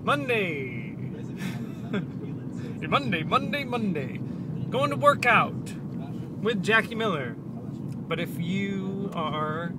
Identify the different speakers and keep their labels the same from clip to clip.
Speaker 1: Monday. Monday. Going to work out with Jackie Miller. But if you are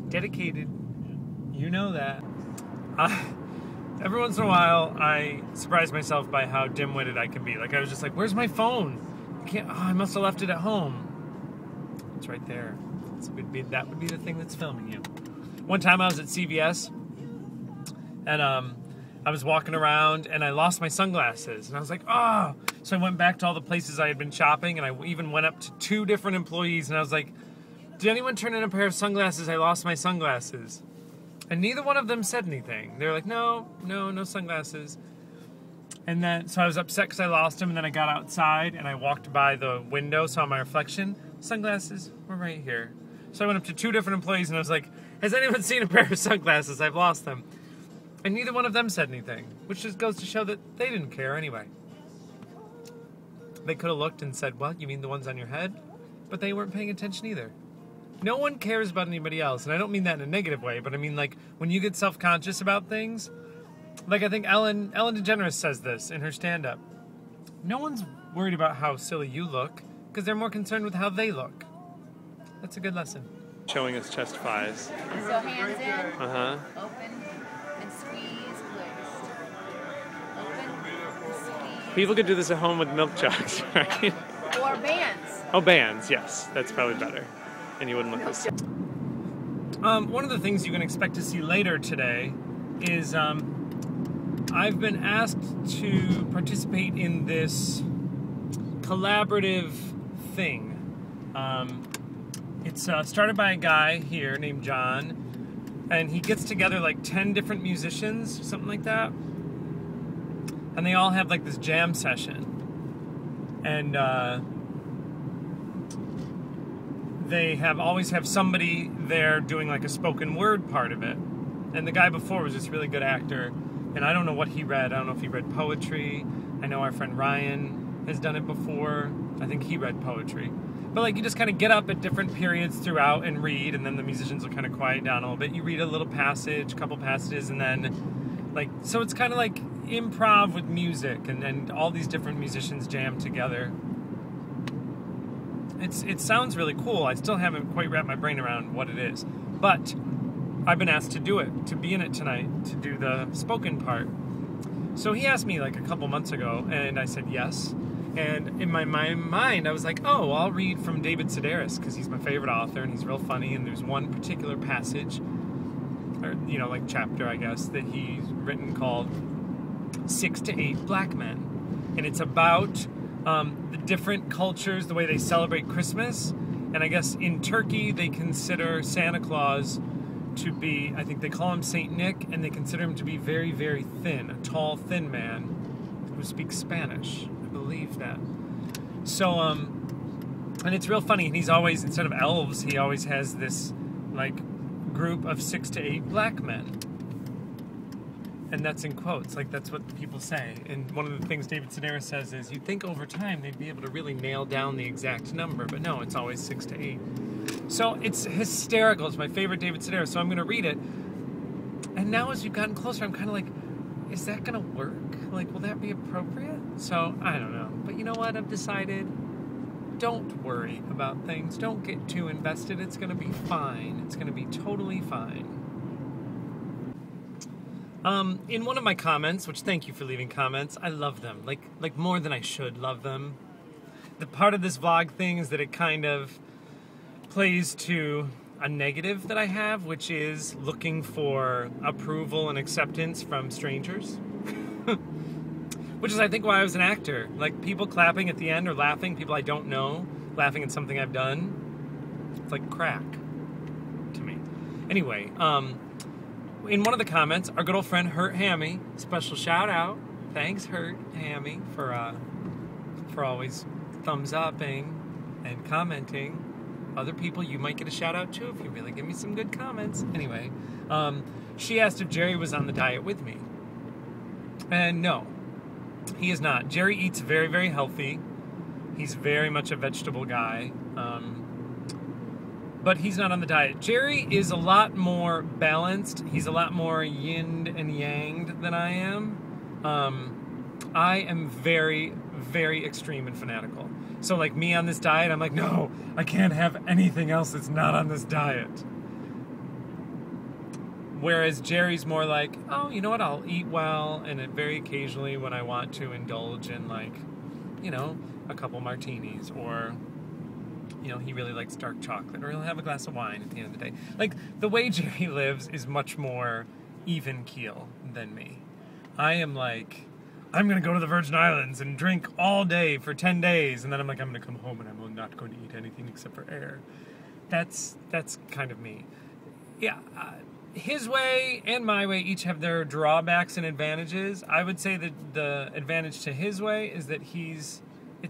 Speaker 1: dedicated, you know that. Every once in a while, I surprise myself by how dim-witted I can be. Like, I was just like, where's my phone? I must have left it at home. It's right there. That would be the thing that's filming you. One time I was at CVS, and I was walking around, and I lost my sunglasses. And I was like, oh! So I went back to all the places I had been shopping, and I even went up to 2 different employees, and I was like, did anyone turn in a pair of sunglasses? I lost my sunglasses. And neither one of them said anything. They were like, no sunglasses. And then, so I was upset because I lost them, and then I got outside, and I walked by the window, saw my reflection. Sunglasses were right here. So I went up to 2 different employees, and I was like, has anyone seen a pair of sunglasses? I've lost them. And neither one of them said anything, which just goes to show that they didn't care anyway. They could have looked and said, well, you mean the ones on your head? But they weren't paying attention either. No one cares about anybody else, and I don't mean that in a negative way, but I mean, like, when you get self-conscious about things, like I think Ellen DeGeneres says this in her stand-up. No one's worried about how silly you look, because they're more concerned with how they look. That's a good lesson. Showing us chest flies.
Speaker 2: So hands in,
Speaker 1: Uh-huh.
Speaker 2: open, and squeeze, twist. Open, and squeeze.
Speaker 1: People could do this at home with milk jugs, right?
Speaker 2: Or bands.
Speaker 1: Oh, bands, yes. That's probably better. And you wouldn't look this. One of the things you can expect to see later today is I've been asked to participate in this collaborative thing. It's started by a guy here named John, and he gets together like 10 different musicians, something like that, and they all have like this jam session, and they always have somebody there doing like a spoken word part of it. And the guy before was this really good actor, and I don't know what he read. I don't know if he read poetry. I know our friend Ryan has done it before. I think he read poetry. But like, you just kind of get up at different periods throughout and read, and then the musicians will kind of quiet down a little bit. You read a little passage, a couple passages, and then like, so it's kind of like improv with music, and all these different musicians jam together. It sounds really cool. I still haven't quite wrapped my brain around what it is. But I've been asked to do it, to be in it tonight, to do the spoken part. So he asked me like a couple months ago, and I said yes. And in my mind, I was like, oh, I'll read from David Sedaris, because he's my favorite author, and he's real funny, and there's one particular passage, or, you know, like chapter, I guess, that he's written called 6 to 8 Black Men. And it's about the different cultures, the way they celebrate Christmas. And I guess in Turkey, they consider Santa Claus to be, I think they call him Saint Nick, and they consider him to be very, very thin, a tall, thin man who speaks Spanish. I believe that. So, and it's real funny. And he's always, instead of elves, he always has this, like, group of 6 to 8 black men. And that's in quotes, like that's what people say. And one of the things David Sedaris says is, you'd think over time they'd be able to really nail down the exact number, but no, it's always 6 to 8. So it's hysterical. It's my favorite David Sedaris, so I'm going to read it. And now as we've gotten closer, I'm kind of like, is that going to work? Like, will that be appropriate? So, I don't know. But you know what? I've decided, don't worry about things. Don't get too invested. It's going to be fine. It's going to be totally fine. In one of my comments, which thank you for leaving comments, I love them, like more than I should love them. The part of this vlog thing is that it kind of plays to a negative that I have, which is looking for approval and acceptance from strangers. Which is, I think, why I was an actor. Like, people clapping at the end or laughing, people I don't know, laughing at something I've done. It's like crack to me. Anyway, in one of the comments, our good old friend Hurt Hammy, special shout out. Thanks, Hurt Hammy, for always thumbs upping and commenting. Other people you might get a shout out to if you really give me some good comments. Anyway, she asked if Jerry was on the diet with me. And no, he is not. Jerry eats very, very healthy. He's very much a vegetable guy. But he's not on the diet. Jerry is a lot more balanced. He's a lot more yin and yanged than I am. I am very, very extreme and fanatical. So like me on this diet, I'm like, no, I can't have anything else that's not on this diet. Whereas Jerry's more like, oh, you know what, I'll eat well, and very occasionally when I want to indulge in like, you know, a couple martinis, or, you know, he really likes dark chocolate, or he'll have a glass of wine at the end of the day. Like, the way Jerry lives is much more even keel than me. I am like, I'm going to go to the Virgin Islands and drink all day for 10 days, and then I'm like, I'm going to come home and I'm not going to eat anything except for air. That's kind of me. Yeah, his way and my way each have their drawbacks and advantages. I would say that the advantage to his way is that it's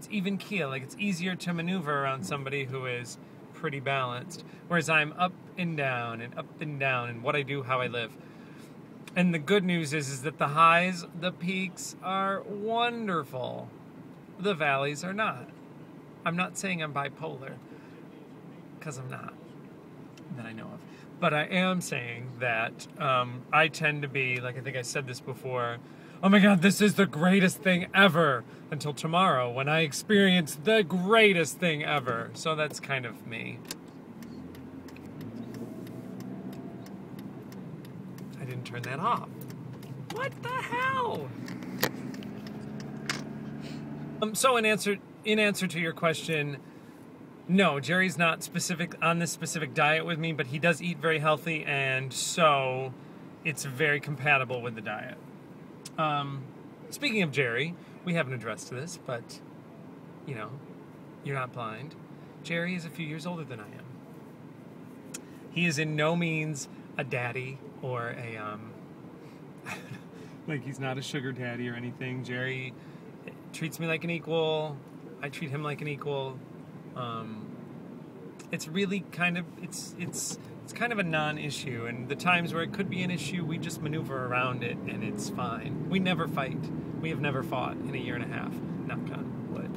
Speaker 1: even keel. Like, it's easier to maneuver around somebody who is pretty balanced, whereas I'm up and down and what I do, how I live. And the good news is that the highs, the peaks are wonderful. The valleys are not. I'm not saying I'm bipolar, because I'm not, that I know of. But I am saying that I tend to be, like I think I said this before, oh my God, this is the greatest thing ever, until tomorrow when I experience the greatest thing ever. So that's kind of me. I didn't turn that off. What the hell? So in answer to your question, no, Jerry's not specific on this specific diet with me, but he does eat very healthy, and so it's very compatible with the diet. Speaking of Jerry, we haven't addressed this, but, you know, you're not blind. Jerry is a few years older than I am. He is in no means a daddy or a, like, he's not a sugar daddy or anything. Jerry treats me like an equal. I treat him like an equal. It's really kind of, it's kind of a non-issue, and the times where it could be an issue, we just maneuver around it, and it's fine. We never fight. We have never fought in a year and a half. Knock on wood.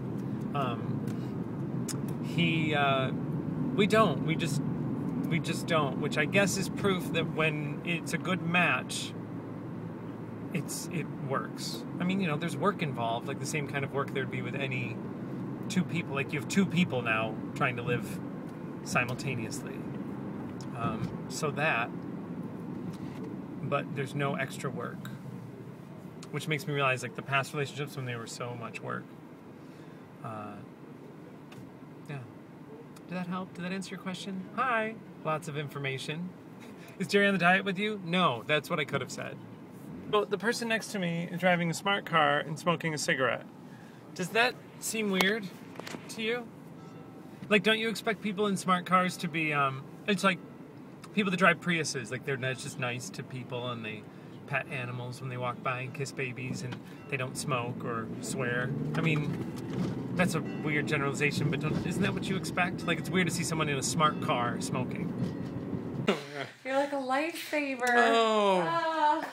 Speaker 1: We just don't, which I guess is proof that when it's a good match, it works. I mean, you know, there's work involved, like the same kind of work there'd be with any two people. Like, you have two people now trying to live simultaneously. But there's no extra work, which makes me realize, like, the past relationships when they were so much work. Yeah. Did that help? Did that answer your question? Hi. Lots of information. Is Jerry on the diet with you? No, that's what I could have said. Well, the person next to me is driving a smart car and smoking a cigarette. Does that seem weird to you? Like, don't you expect people in smart cars to be, it's like people that drive Priuses, like, they're just nice to people, and they pet animals when they walk by and kiss babies, and they don't smoke or swear. I mean, that's a weird generalization, but isn't that what you expect? Like, it's weird to see someone in a smart car smoking.
Speaker 2: You're like a lifesaver.
Speaker 1: Oh.
Speaker 2: I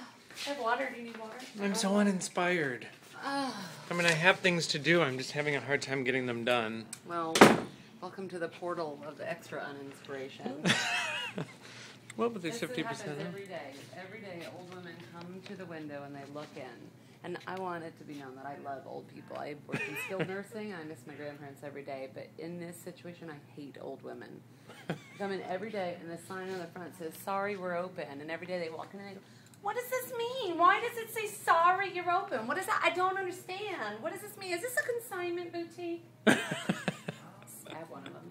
Speaker 2: have water. Do you need water?
Speaker 1: I'm so uninspired. I mean, I have things to do. I'm just having a hard time getting them done.
Speaker 2: Well, welcome to the portal of the extra uninspiration.
Speaker 1: Well, but there's 50%.
Speaker 2: This happens every day. Every day, old women come to the window and they look in. And I want it to be known that I love old people. I work in skilled nursing. I miss my grandparents every day. But in this situation, I hate old women. I come in every day, and the sign on the front says, "Sorry, we're open." And every day they walk in and they go, "What does this mean? Why does it say sorry you're open? What is that? I don't understand. What does this mean? Is this a consignment boutique?" Stab one of them.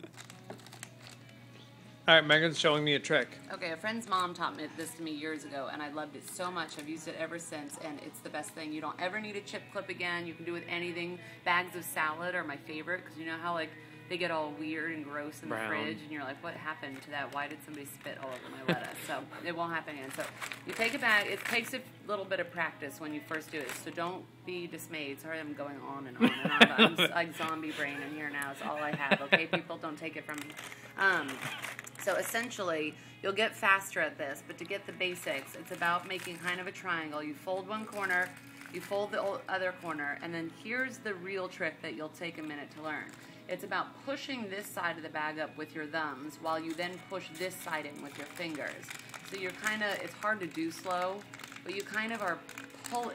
Speaker 1: All right, Megan's showing me a trick.
Speaker 2: Okay, a friend's mom taught this to me years ago, and I loved it so much. I've used it ever since, and it's the best thing. You don't ever need a chip clip again. You can do it with anything. Bags of salad are my favorite, because you know how, like, they get all weird and gross in the fridge, and you're like, what happened to that? Why did somebody spit all over my lettuce? So it won't happen again. So you take a bag. It takes a little bit of practice when you first do it, so don't be dismayed. Sorry, I'm going on and on and on, but I'm like zombie brain in here now. It's all I have, okay? People, don't take it from me. So essentially, you'll get faster at this, but to get the basics, it's about making kind of a triangle. You fold one corner, you fold the other corner, and then here's the real trick that you'll take a minute to learn. It's about pushing this side of the bag up with your thumbs while you then push this side in with your fingers. So you're kind of, it's hard to do slow, but you kind of are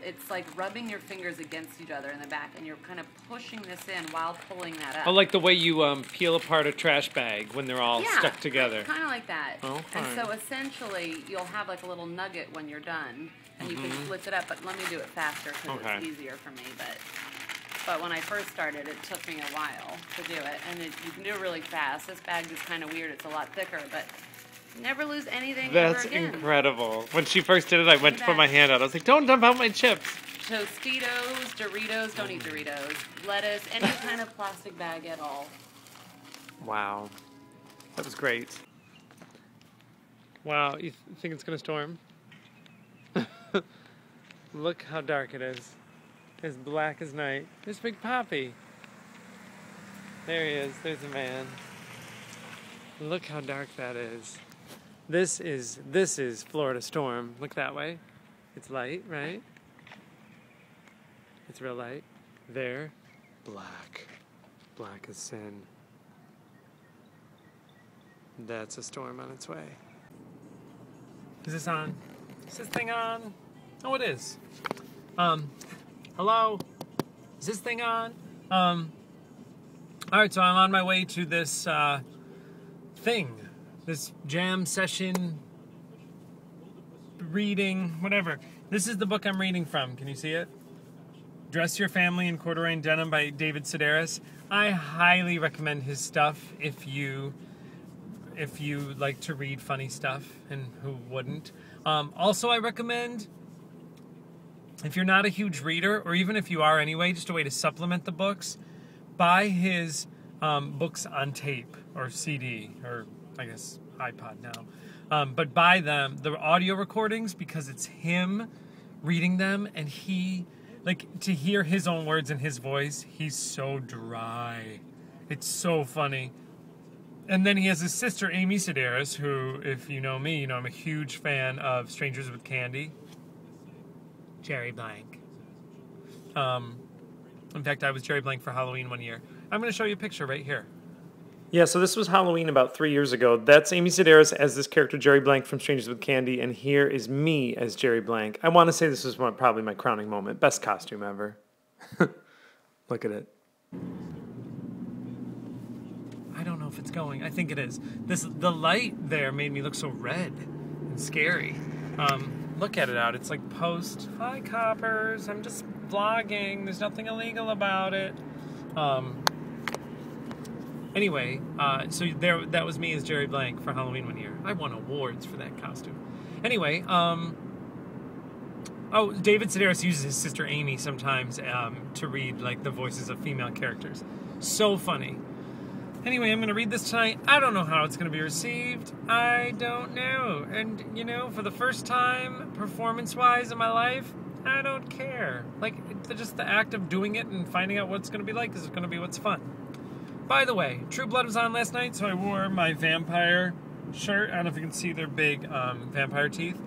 Speaker 2: it's like rubbing your fingers against each other in the back, and you're kind of pushing this in while pulling that up.
Speaker 1: Oh, like the way you peel apart a trash bag when they're all stuck together.
Speaker 2: Kind of like that.
Speaker 1: Oh,
Speaker 2: and so essentially, you'll have like a little nugget when you're done, and you can split it up. But let me do it faster because it's easier for me. But when I first started, it took me a while to do it, and you can do it really fast. This bag is kind of weird. It's a lot thicker, but never lose anything ever again.
Speaker 1: That's incredible. When she first did it, I went to put my hand out. I was like, don't dump out my chips.
Speaker 2: Tostitos, Doritos, don't eat Doritos, lettuce, any kind of plastic bag at all.
Speaker 1: Wow. That was great. Wow, you think it's going to storm? Look how dark it is. As black as night. There's Big Poppy. There he is. There's a man. Look how dark that is. This is Florida storm. Look that way. It's light, right? It's real light. There. Black. Black as sin. That's a storm on its way. Is this on? Is this thing on? Oh, it is. Hello? Is this thing on? Alright, so I'm on my way to this, thing. This jam session, reading, whatever. This is the book I'm reading from. Can you see it? Dress Your Family in Corduroy and Denim by David Sedaris. I highly recommend his stuff if you like to read funny stuff, and who wouldn't. Also, I recommend, if you're not a huge reader, or even if you are anyway, just a way to supplement the books, buy his books on tape or CD, or I guess iPod now. But buy them, the audio recordings, because it's him reading them, and he, like, to hear his own words in his voice, he's so dry. It's so funny. And then he has his sister, Amy Sedaris, who, if you know me, you know I'm a huge fan of Strangers with Candy. Jerry Blank. In fact, I was Jerry Blank for Halloween one year. I'm going to show you a picture right here. Yeah, so this was Halloween about 3 years ago. That's Amy Sedaris as this character, Jerry Blank from Strangers with Candy, and here is me as Jerry Blank. I want to say this was probably my crowning moment. Best costume ever. Look at it. I don't know if it's going. I think it is. The light there made me look so red and scary. Look at it out. It's like post. Hi, coppers. I'm just vlogging. There's nothing illegal about it. Anyway, so that was me as Jerry Blank for Halloween one year. I won awards for that costume. Anyway, oh, David Sedaris uses his sister Amy sometimes to read like the voices of female characters. So funny. Anyway, I'm going to read this tonight. I don't know how it's going to be received. I don't know. And, you know, for the first time, performance-wise in my life, I don't care. Like, just the act of doing it and finding out what it's going to be like is going to be what's fun. By the way, True Blood was on last night, so I wore my vampire shirt. I don't know if you can see their big vampire teeth.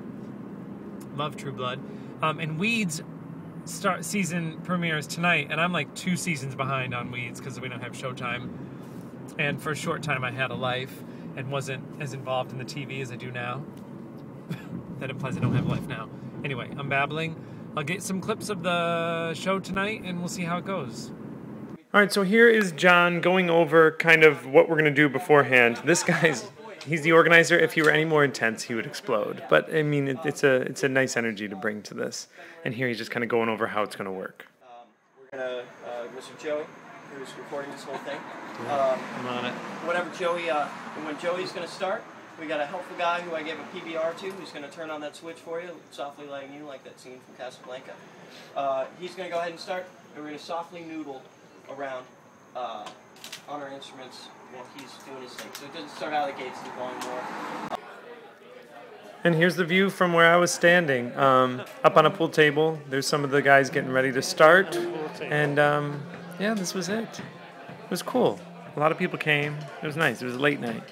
Speaker 1: Love True Blood. And Weeds season premieres tonight, and I'm like 2 seasons behind on Weeds because we don't have Showtime. And for a short time, I had a life and wasn't as involved in the TV as I do now. That implies I don't have a life now. Anyway, I'm babbling. I'll get some clips of the show tonight, and we'll see how it goes. All right, so here is John going over kind of what we're going to do beforehand. This guy's, he's the organizer. If he were any more intense, he would explode. But, I mean, it's a nice energy to bring to this. And here he's just kind of going over how it's going to work.
Speaker 3: We're going to, Mr. Joey, who's recording this whole thing.
Speaker 1: I'm on it.
Speaker 3: Whenever Joey, when Joey's going to start, we got a helpful guy who I gave a PBR to, who's going to turn on that switch for you, softly lighting you like that scene from Casablanca. He's going to go ahead and start, and we're going to softly noodle around on our instruments while he's doing his thing. So it doesn't start out of the gates to going more.
Speaker 1: And here's the view from where I was standing, up on a pool table. There's some of the guys getting ready to start, and yeah, this was it. It was cool. A lot of people came. It was nice. It was a late night.